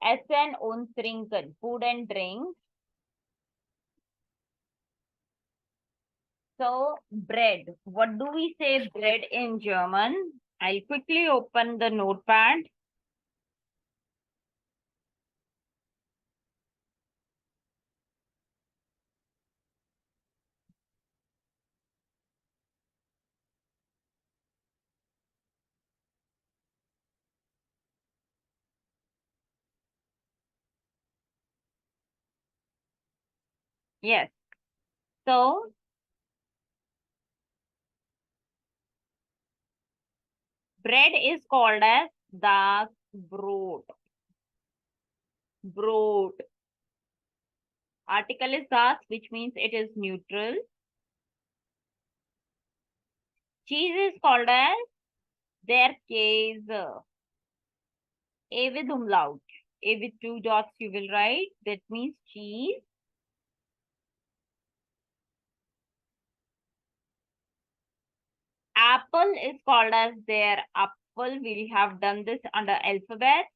Essen und Trinken, food and drink. So, bread. What do we say bread in German? I'll quickly open the notepad. Yes. So, bread is called as das Brot. Brot. Article is das, which means it is neutral. Cheese is called as der Käse. A with umlaut. A with two dots you will write. That means cheese. Apple is called as their apple. We have done this under alphabet.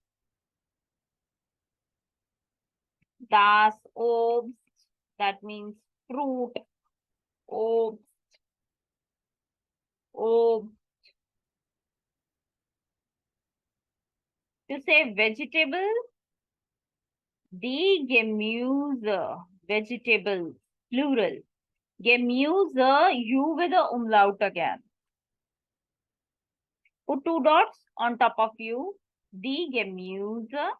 Das Obst. That means fruit. Obst. Obst. To say vegetable, die Gemüse. Vegetables. Plural. Gemüse, you with a umlaut again. Put two dots on top of you. Die Gemüse.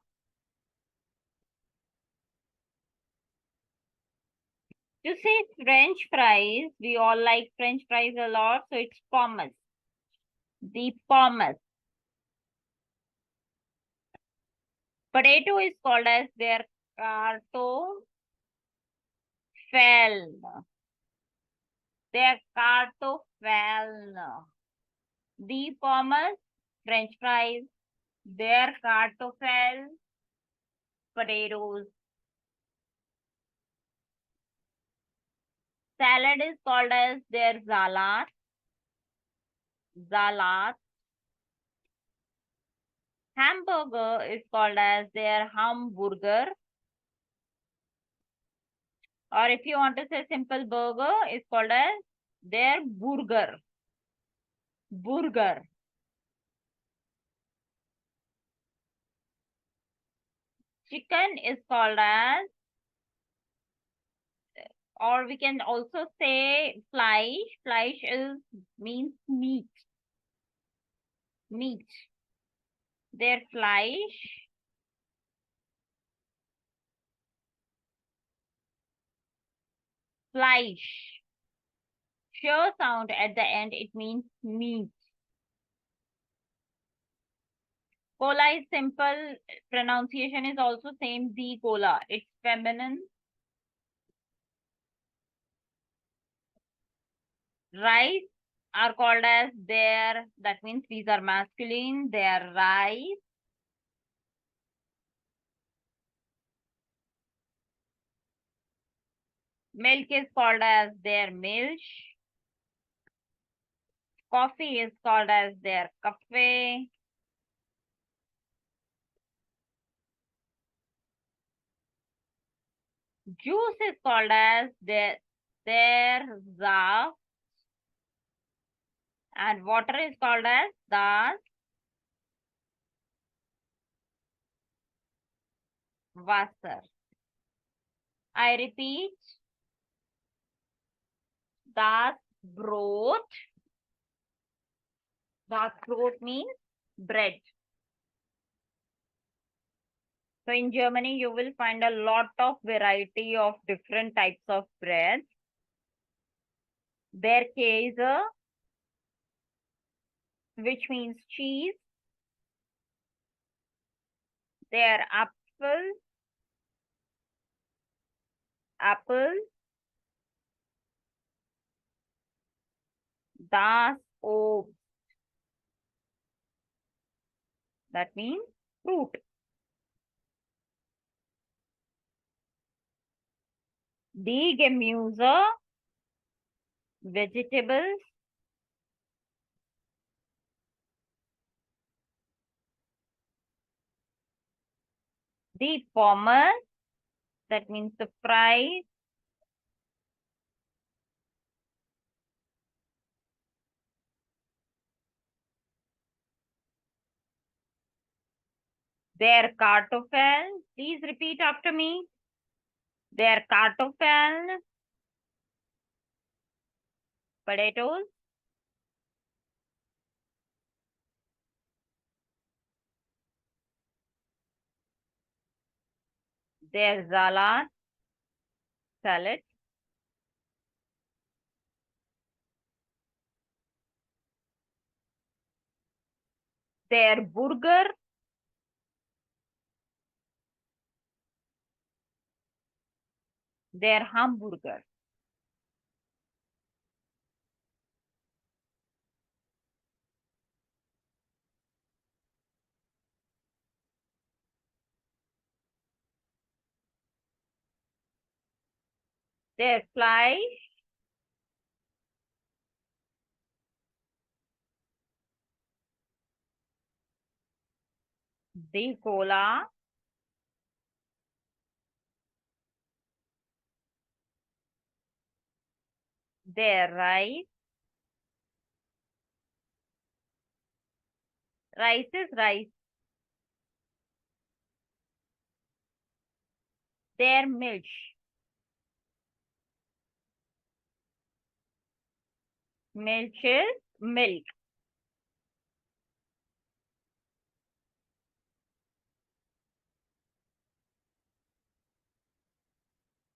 To say French fries, we all like French fries a lot, so it's pommes. The pommes. Potato is called as their cartofel. Their cartofel. The pommes, French fries, their cartofel, potatoes. Salad is called as their Salat. Salat. Hamburger is called as their Hamburger. Or if you want to say simple burger, it's called as their burger. Burger. Chicken is called as, or we can also say Fleisch. Fleisch is means meat. Meat. Their Fleisch. Fleisch. Sure sound at the end, it means meat. Cola is simple. Pronunciation is also same. The cola. It's feminine. Rice are called as their, that means these are masculine. Their rice. Milk is called as their milk. Coffee is called as their cafe. Juice is called as their Saft. And water is called as das Wasser. I repeat, das Brot. Das Brot means bread. So in Germany, you will find a lot of variety of different types of bread. Der Käse, which means cheese. Der Apfel, apple. Das Obst, that means fruit. Die Gemüse, vegetables. The pommes, that means the fries. Der Kartoffeln, please repeat after me. Der Kartoffeln, potatoes. Der Salat, salad. Der Burger, der Hamburger. Der Fleisch, die Cola. Der Rice, rice is rice. Der Milch, milk is milk.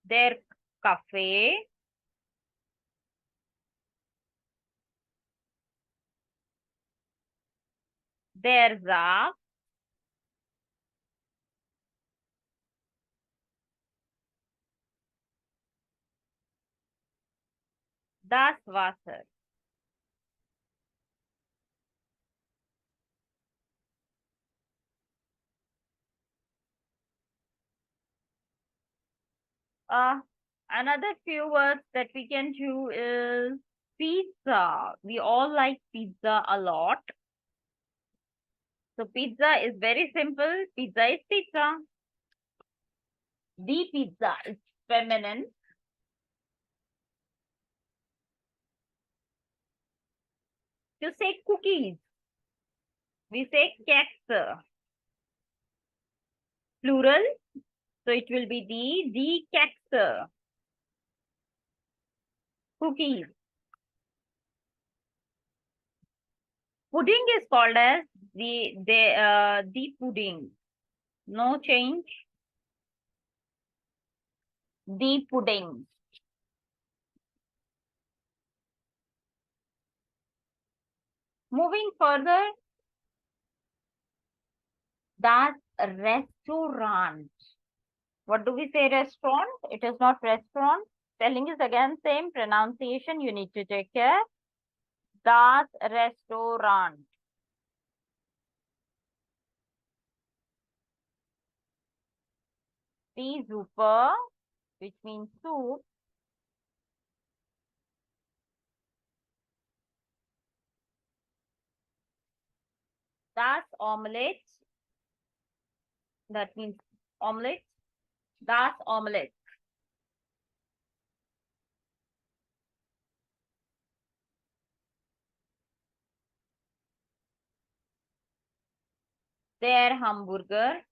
Der Kaffee, der Saft, das Wasser. Another few words that we can do is pizza. We all like pizza a lot. So pizza is very simple. Pizza is pizza. The pizza is feminine. To say cookies, we say Kekse. Plural, so it will be the Kekse. Cookies. Pudding is called as the pudding. No change. The pudding. Moving further, das Restaurant. What do we say restaurant? It is not restaurant. Spelling is again same. Pronunciation, you need to take care. Das Restaurant. Die Suppe, which means soup. Das Omelette, that means omelette. Das Omelette. Der Hamburger.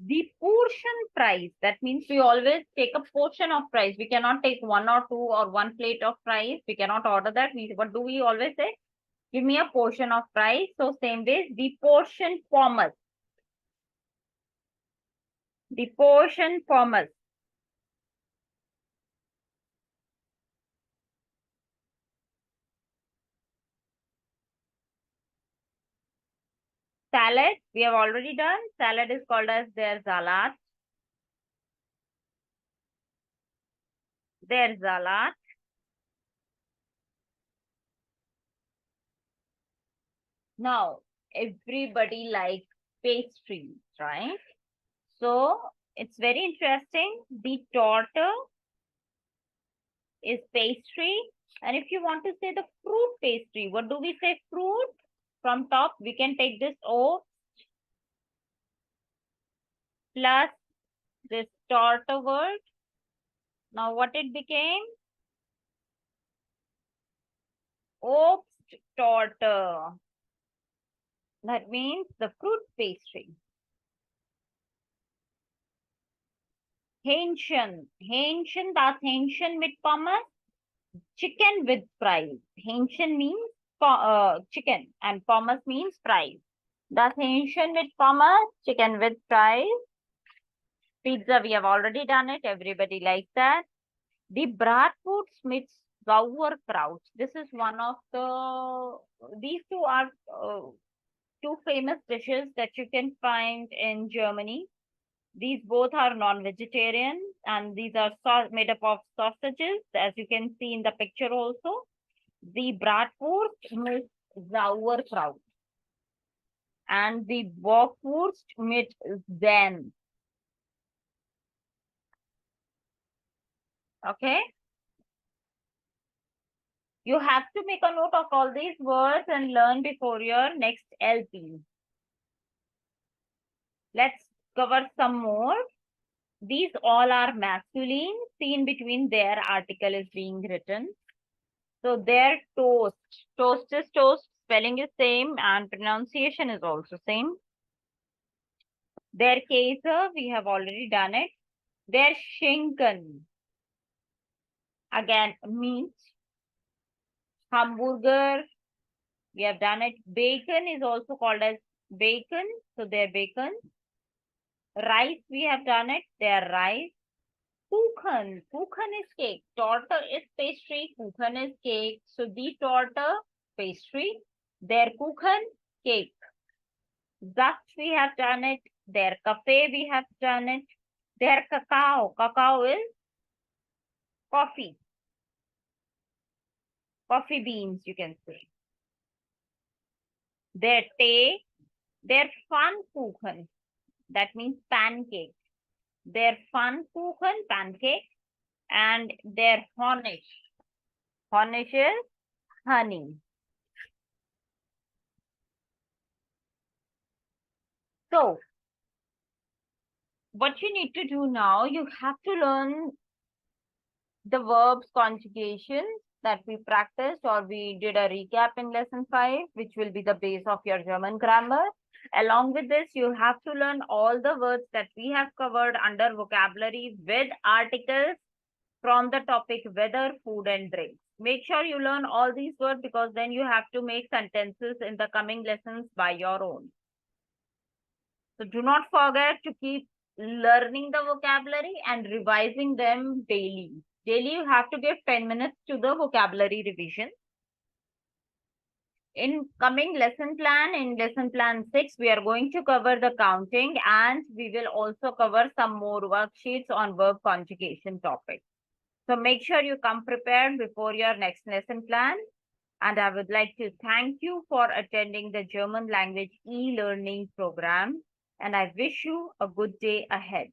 The portion price, that means we always take a portion of price. We cannot take one or two or one plate of rice. We cannot order that. What do we always say? Give me a portion of rice. So same way, the portion pommes. The portion pommes. Salad, we have already done. Salad is called as der Salat. Der Salat. Now, everybody likes pastries, right? So, it's very interesting. The torte is pastry. And if you want to say the fruit pastry, what do we say? Fruit. From top, we can take this O plus this torta word. Now what it became? Obsttorte. That means the fruit pastry. Hähnchen. Hähnchen, das Hähnchen mit Pommes. Chicken with fries. Hähnchen means chicken and pommes means fries. Das Hähnchen mit Pommes, chicken with fries. Pizza, we have already done it. Everybody likes that. The Bratwurst mit Sauerkraut. This is one of these two are two famous dishes that you can find in Germany. These both are non-vegetarian and these are made up of sausages, as you can see in the picture also. The Bratwurst mit Sauerkraut and the Bockwurst mit Senf. Okay. You have to make a note of all these words and learn before your next LP. Let's cover some more. These all are masculine. See in between their article is being written. So their toast. Toast is toast. Spelling is same and pronunciation is also same. Their Käse, we have already done it. Their Schinken. Again, meat. Hamburger, we have done it. Bacon is also called as bacon. So their bacon. Rice, we have done it. Their rice. Kuchen. Kuchen is cake. Torte is pastry. Kuchen is cake. So the torte, pastry. Their Kuchen, cake. Saft, we have done it. Their cafe, we have done it. Their cacao. Cacao is coffee. Coffee beans, you can say. Their Tee, their Pfannkuchen. That means pancake. Their Pfannkuchen, pancake. And their Honig. Honig is honey. So, what you need to do now, you have to learn the verbs conjugations that we practiced or we did a recap in lesson 5, which will be the base of your German grammar. Along with this, you have to learn all the words that we have covered under vocabulary with articles from the topic weather, food and drinks. Make sure you learn all these words because then you have to make sentences in the coming lessons by your own. So do not forget to keep learning the vocabulary and revising them daily. Daily, you have to give 10 minutes to the vocabulary revision. In coming lesson plan, in lesson plan 6, we are going to cover the counting and we will also cover some more worksheets on verb conjugation topic. So make sure you come prepared before your next lesson plan. And I would like to thank you for attending the German language e-learning program. And I wish you a good day ahead.